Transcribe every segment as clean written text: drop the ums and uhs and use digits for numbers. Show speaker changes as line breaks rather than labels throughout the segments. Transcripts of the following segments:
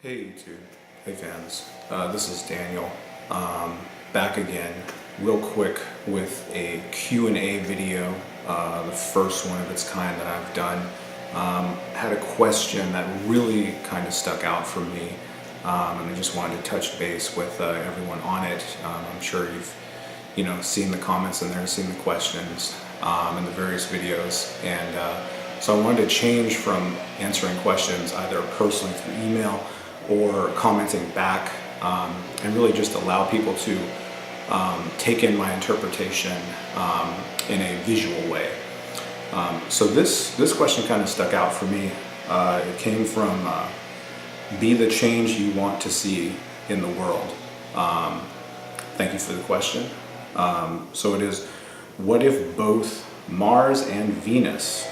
Hey YouTube, hey fans, this is Daniel, back again real quick with a Q&A video, the first one of its kind that I've done. Had a question that really kind of stuck out for me, and I just wanted to touch base with everyone on it. I'm sure you've seen the comments in there, seen the questions in the various videos, and so I wanted to change from answering questions either personally through email or commenting back, and really just allow people to take in my interpretation in a visual way. So this question kind of stuck out for me. It came from be the change you want to see in the world. Thank you for the question. So it is, what if both Mars and Venus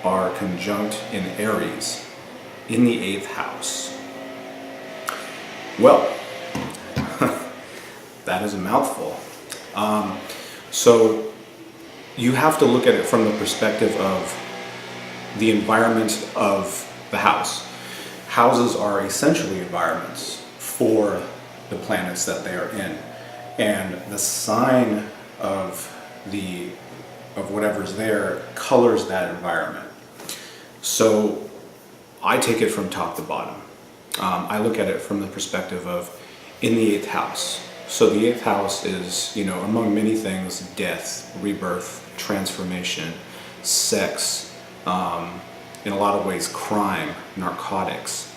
are conjunct in Aries in the 8th house? Well, that is a mouthful. So you have to look at it from the perspective of the environment of the house. Houses are essentially environments for the planets that they are in, and the sign of whatever's there colors that environment. So I take it from top to bottom. I look at it from the perspective of in the 8th house. So the 8th house is, among many things, death, rebirth, transformation, sex, in a lot of ways crime, narcotics,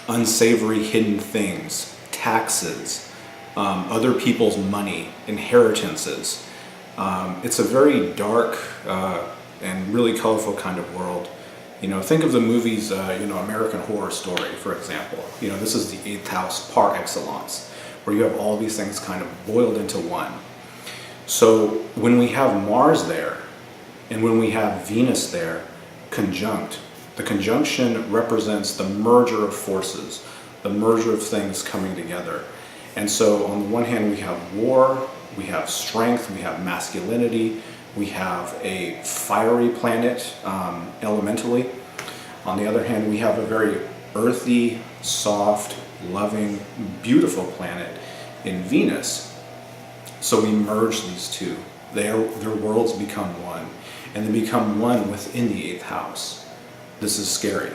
unsavory hidden things, taxes, other people's money, inheritances. It's a very dark and really colorful kind of world. Think of the movies, American Horror Story, for example. This is the 8th house par excellence, where you have all these things kind of boiled into one. So when we have Mars there, and when we have Venus there, conjunct, the conjunction represents the merger of forces, the merger of things coming together. And so on the one hand, we have war, we have strength, we have masculinity, we have a fiery planet, elementally. On the other hand, we have a very earthy, soft, loving, beautiful planet in Venus. So we merge these two. Their worlds become one, and they become one within the 8th house. This is scary.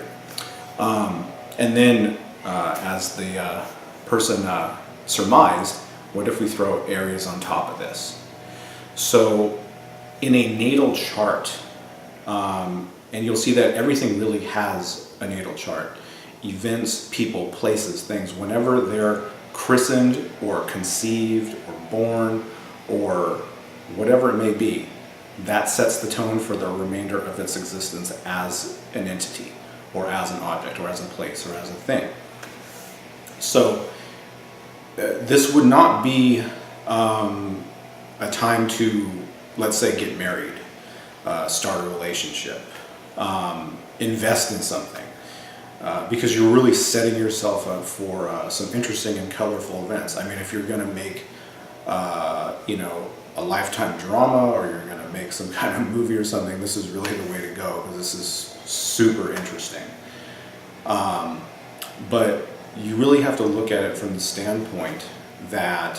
And then, as the person surmised, what if we throw Aries on top of this? So in a natal chart, and you'll see that everything really has a natal chart. Events, people, places, things, whenever they're christened or conceived or born or whatever it may be, that sets the tone for the remainder of its existence as an entity or as an object or as a place or as a thing. So this would not be a time to, let's say, get married, start a relationship, invest in something, because you're really setting yourself up for some interesting and colorful events. I mean, if you're going to make, a lifetime drama, or you're going to make some kind of movie or something, this is really the way to go, because this is super interesting. But you really have to look at it from the standpoint that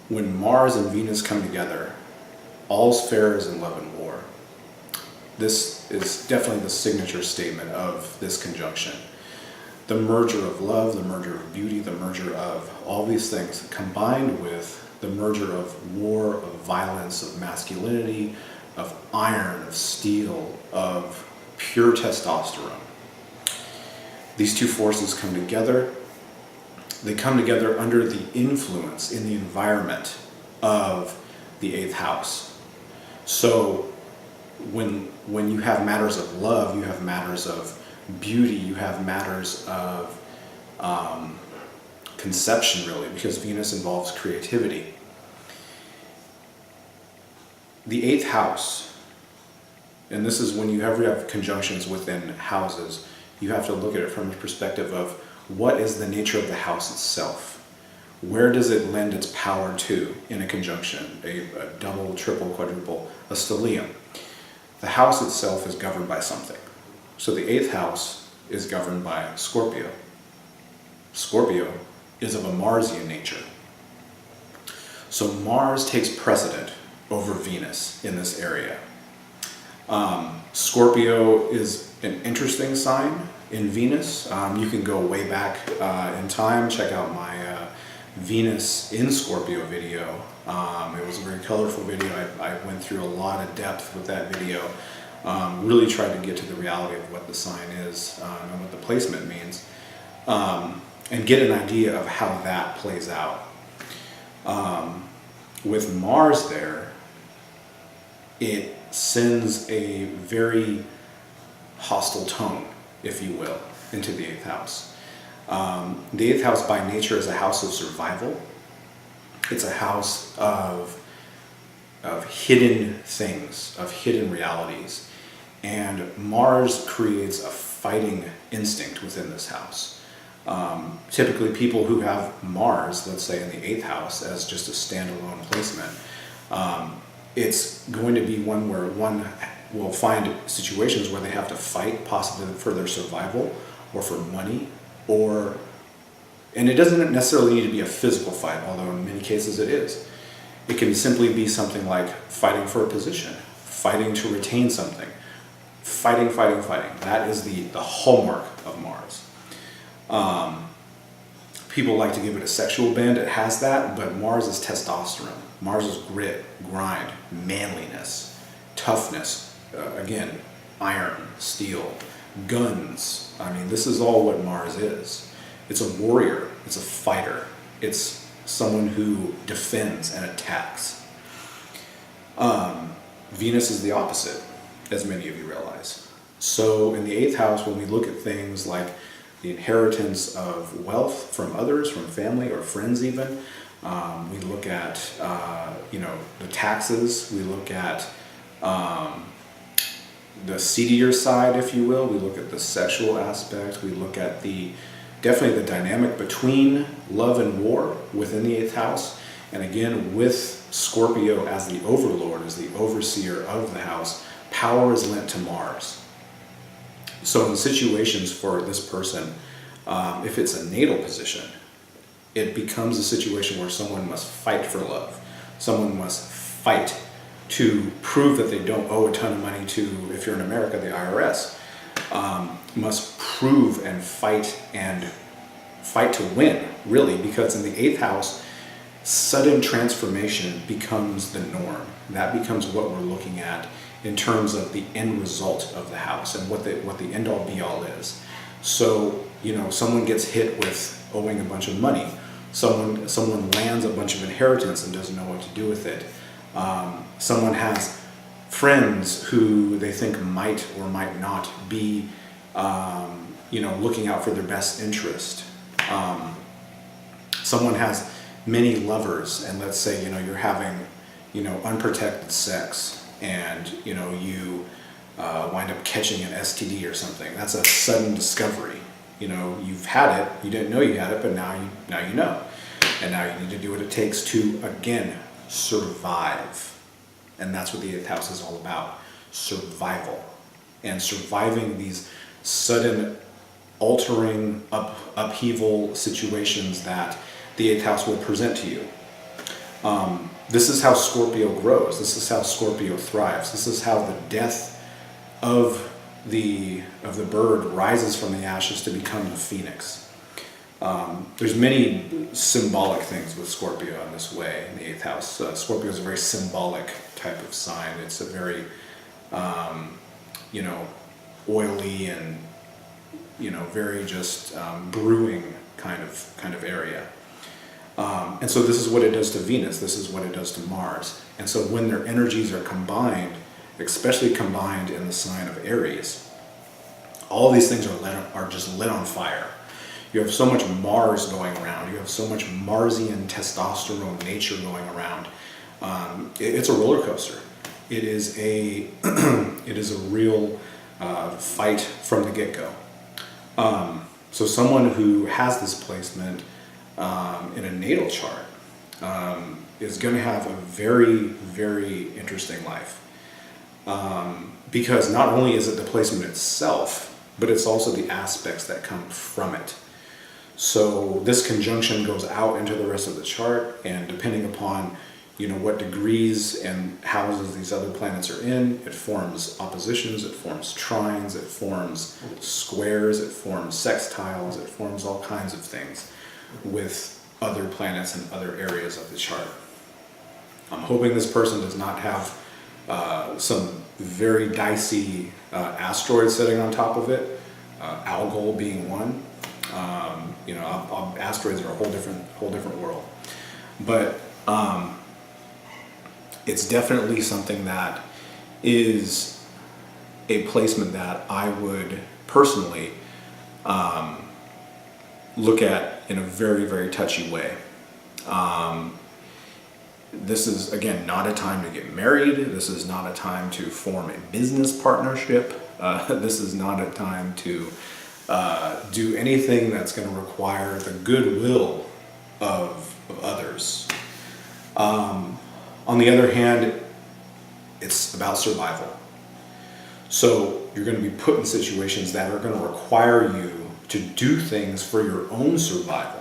when Mars and Venus come together, all's fair is in love and war. This is definitely the signature statement of this conjunction. The merger of love, the merger of beauty, the merger of all these things, combined with the merger of war, of violence, of masculinity, of iron, of steel, of pure testosterone. These two forces come together. They come together under the influence in the environment of the 8th house. So when you have matters of love, you have matters of beauty, you have matters of conception, really, because Venus involves creativity. The 8th house, and this is when you have conjunctions within houses, you have to look at it from the perspective of what is the nature of the house itself. Where does it lend its power to in a conjunction, a double, triple, quadruple, a stellium? The house itself is governed by something. So the 8th house is governed by Scorpio. Scorpio is of a Marsian nature. So Mars takes precedent over Venus in this area. Scorpio is an interesting sign in Venus. You can go way back in time, check out my Venus in Scorpio video. It was a very colorful video. I went through a lot of depth with that video. Really tried to get to the reality of what the sign is and what the placement means, and get an idea of how that plays out. With Mars there, it sends a very hostile tone, if you will, into the 8th house. The 8th house by nature is a house of survival. It's a house of hidden things, of hidden realities. And Mars creates a fighting instinct within this house. Typically people who have Mars, let's say in the 8th house, as just a standalone placement, it's going to be one where one will find situations where they have to fight, possibly for their survival or for money, and it doesn't necessarily need to be a physical fight, although in many cases it is. It can simply be something like fighting for a position, fighting to retain something, fighting. That is the hallmark of Mars. People like to give it a sexual bend. It has that, but Mars is testosterone. Mars is grit, grind, manliness, toughness. Again, iron, steel, guns. I mean, this is all what Mars is. It's a warrior. It's a fighter. It's someone who defends and attacks. Venus is the opposite, as many of you realize. So in the 8th house, when we look at things like the inheritance of wealth from others, from family or friends even, we look at the taxes, we look at the seedier side, if you will, we look at the sexual aspect, we look at definitely the dynamic between love and war within the 8th house, and again with Scorpio as the overlord, as the overseer of the house, power is lent to Mars. So in situations for this person, if it's a natal position, it becomes a situation where someone must fight for love. Someone must fight to prove that they don't owe a ton of money to, if you're in America, the IRS. Must prove and fight to win, really, because in the 8th house, sudden transformation becomes the norm. That becomes what we're looking at in terms of the end result of the house and what the end all be all is. So, someone gets hit with owing a bunch of money. Someone lands a bunch of inheritance and doesn't know what to do with it. Someone has friends who they think might or might not be, looking out for their best interest. Someone has many lovers, and let's say, you're having, unprotected sex, and you wind up catching an STD or something. That's a sudden discovery. You've had it, you didn't know you had it, but now you know, and now you need to do what it takes to again survive. And that's what the 8th house is all about: survival, and surviving these sudden altering upheaval situations that the 8th house will present to you. This is how Scorpio grows. This is how Scorpio thrives. This is how the death of the bird rises from the ashes to become the phoenix. There's many symbolic things with Scorpio in this way in the 8th house. Scorpio is a very symbolic type of sign. It's a very, oily and, very just brewing kind of area. And so this is what it does to Venus, this is what it does to Mars. And so when their energies are combined, especially combined in the sign of Aries, all these things are just lit on fire. You have so much Mars going around, you have so much Marsian testosterone nature going around. It's a roller coaster. It is a real fight from the get-go. So someone who has this placement in a natal chart is going to have a very, very interesting life. Because not only is it the placement itself but it's also the aspects that come from it. So this conjunction goes out into the rest of the chart, and depending upon what degrees and houses these other planets are in, it forms oppositions, it forms trines, it forms squares, it forms sextiles, it forms all kinds of things with other planets and other areas of the chart. I'm hoping this person does not have some very dicey asteroids sitting on top of it, Algol being one. Asteroids are a whole different world, but it's definitely something that is a placement that I would personally look at in a very, very touchy way. This is, again, not a time to get married. This is not a time to form a business partnership. This is not a time to do anything that's going to require the goodwill of others. On the other hand, it's about survival. So you're going to be put in situations that are going to require you to do things for your own survival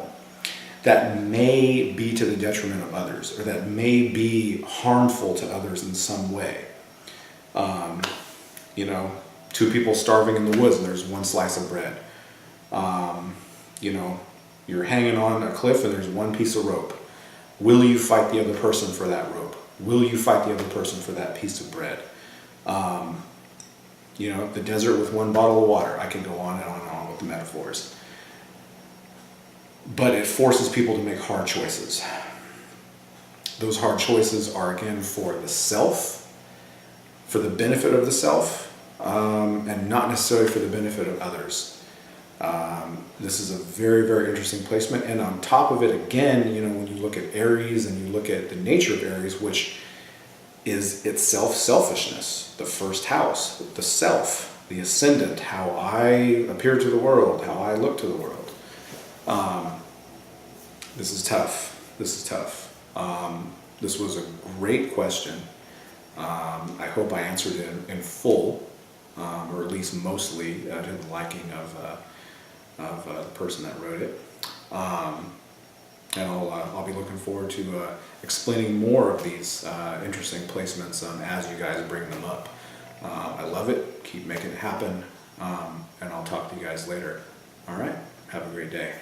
that may be to the detriment of others, or that may be harmful to others in some way. Two people starving in the woods and there's one slice of bread. You're hanging on a cliff and there's one piece of rope. Will you fight the other person for that rope? Will you fight the other person for that piece of bread? The desert with one bottle of water. I can go on and on and on with the metaphors. But it forces people to make hard choices. Those hard choices are, again, for the self, for the benefit of the self, and not necessarily for the benefit of others. This is a very, very interesting placement. And on top of it, again, when you look at Aries and you look at the nature of Aries, which is itself selfishness, the first house, the self, the ascendant, how I appear to the world, how I look to the world. This is tough. This was a great question. I hope I answered it in full, or at least mostly to the liking of the person that wrote it. And I'll be looking forward to explaining more of these interesting placements as you guys bring them up. I love it. Keep making it happen. And I'll talk to you guys later. All right. Have a great day.